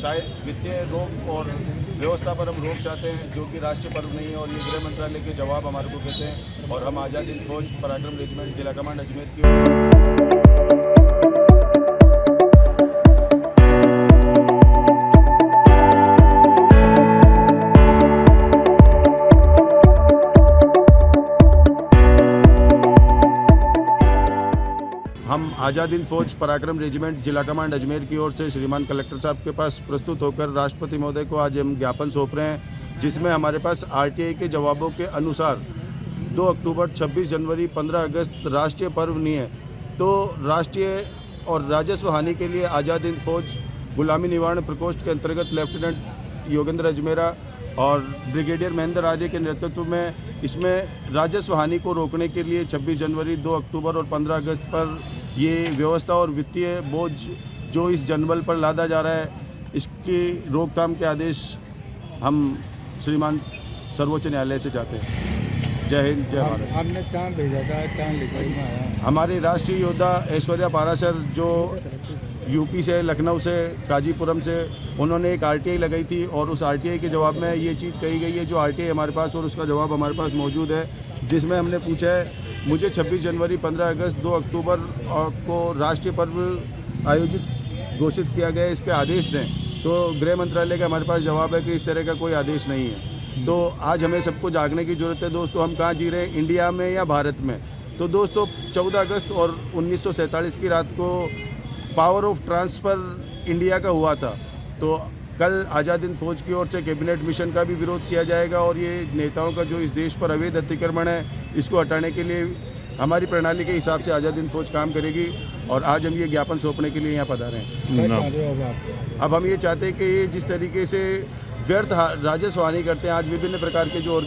वित्तीय रोक और व्यवस्था पर हम रोक चाहते हैं, जो कि राष्ट्रीय पर्व नहीं है। और ये गृह मंत्रालय के जवाब हमारे को कहते हैं। और हम आज़ाद हिंद फौज पराक्रम रेजिमेंट जिला कमांड अजमेर की हम आज़ाद हिंद फौज पराक्रम रेजिमेंट जिला कमांड अजमेर की ओर से श्रीमान कलेक्टर साहब के पास प्रस्तुत होकर राष्ट्रपति महोदय को आज हम ज्ञापन सौंप रहे हैं, जिसमें हमारे पास आरटीआई के जवाबों के अनुसार 2 अक्टूबर, 26 जनवरी, 15 अगस्त राष्ट्रीय पर्व नहीं है, तो राष्ट्रीय और राजस्व हानि के लिए आज़ाद हिंद फौज गुलामी निवारण प्रकोष्ठ के अंतर्गत लेफ्टिनेंट योगेंद्र अजमेरा और ब्रिगेडियर महेंद्र आर्य के नेतृत्व में इसमें राजस्व हानि को रोकने के लिए 26 जनवरी, 2 अक्टूबर और 15 अगस्त पर ये व्यवस्था और वित्तीय बोझ जो इस जनबल पर लादा जा रहा है, इसकी रोकथाम के आदेश हम श्रीमान सर्वोच्च न्यायालय से चाहते हैं। जय हिंद, जय भारत। आपने कहाँ भेजा था, कहाँ लिखा है? हमारे राष्ट्रीय योद्धा ऐश्वर्या पाराशर जो यूपी से, लखनऊ से, काजीपुरम से, उन्होंने एक आरटीआई लगाई थी और उस आरटीआई के जवाब में ये चीज़ कही गई है जो आरटीआई हमारे पास, और उसका जवाब हमारे पास मौजूद है, जिसमें हमने पूछा है मुझे 26 जनवरी, 15 अगस्त, 2 अक्टूबर को राष्ट्रीय पर्व आयोजित घोषित किया गया है, इसके आदेश दें। तो गृह मंत्रालय का हमारे पास जवाब है कि इस तरह का कोई आदेश नहीं है। तो आज हमें सबको जागने की ज़रूरत है दोस्तों। हम कहाँ जी रहे हैं, इंडिया में या भारत में? तो दोस्तों 14 अगस्त और 1947 की रात को पावर ऑफ ट्रांसफ़र इंडिया का हुआ था। तो कल आज़ाद हिंद फौज की ओर से कैबिनेट मिशन का भी विरोध किया जाएगा और ये नेताओं का जो इस देश पर अवैध अतिक्रमण है, इसको हटाने के लिए हमारी प्रणाली के हिसाब से आज़ाद हिंद फौज काम करेगी। और आज हम ये ज्ञापन सौंपने के लिए यहाँ पधारे हैं। अब हम ये चाहते हैं कि ये जिस तरीके से व्यर्थ राजस्व हानि करते हैं, आज विभिन्न प्रकार के जो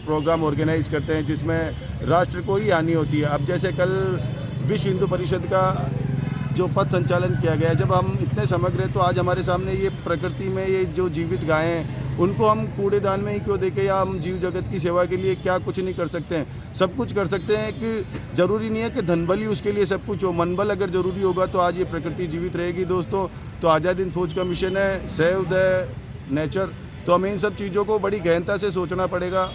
प्रोग्राम ऑर्गेनाइज करते हैं जिसमें राष्ट्र को ही हानि होती है। अब जैसे कल विश्व हिंदू परिषद का जो पथ संचालन किया गया है, जब हम इतने समग्र हैं तो आज हमारे सामने ये प्रकृति में ये जो जीवित गायें हैं उनको हम कूड़ेदान में ही क्यों देखें, या हम जीव जगत की सेवा के लिए क्या कुछ नहीं कर सकते हैं? सब कुछ कर सकते हैं। कि ज़रूरी नहीं है कि धनबल ही उसके लिए सब कुछ हो, मनबल अगर ज़रूरी होगा तो आज ये प्रकृति जीवित रहेगी दोस्तों। तो आज़ाद हिंद फौज का मिशन है सेव द नेचर। तो हमें इन सब चीज़ों को बड़ी गहनता से सोचना पड़ेगा।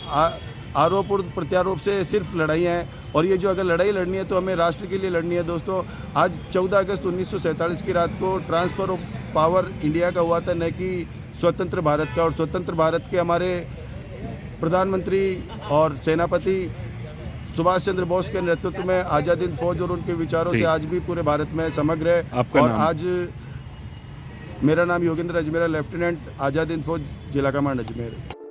आरोप और प्रत्यारोप से सिर्फ लड़ाइयाँ हैं, और ये जो अगर लड़ाई लड़नी है तो हमें राष्ट्र के लिए लड़नी है दोस्तों। आज 14 अगस्त 1947 की रात को ट्रांसफ़र ऑफ पावर इंडिया का हुआ था, न कि स्वतंत्र भारत का। और स्वतंत्र भारत के हमारे प्रधानमंत्री और सेनापति सुभाष चंद्र बोस के नेतृत्व में आज़ाद हिंद फौज और उनके विचारों से आज भी पूरे भारत में समग्र है। और आज मेरा नाम योगेंद्र अजमेरा, लेफ्टिनेंट, आज़ाद हिंद फौज जिला कमांड अजमेर।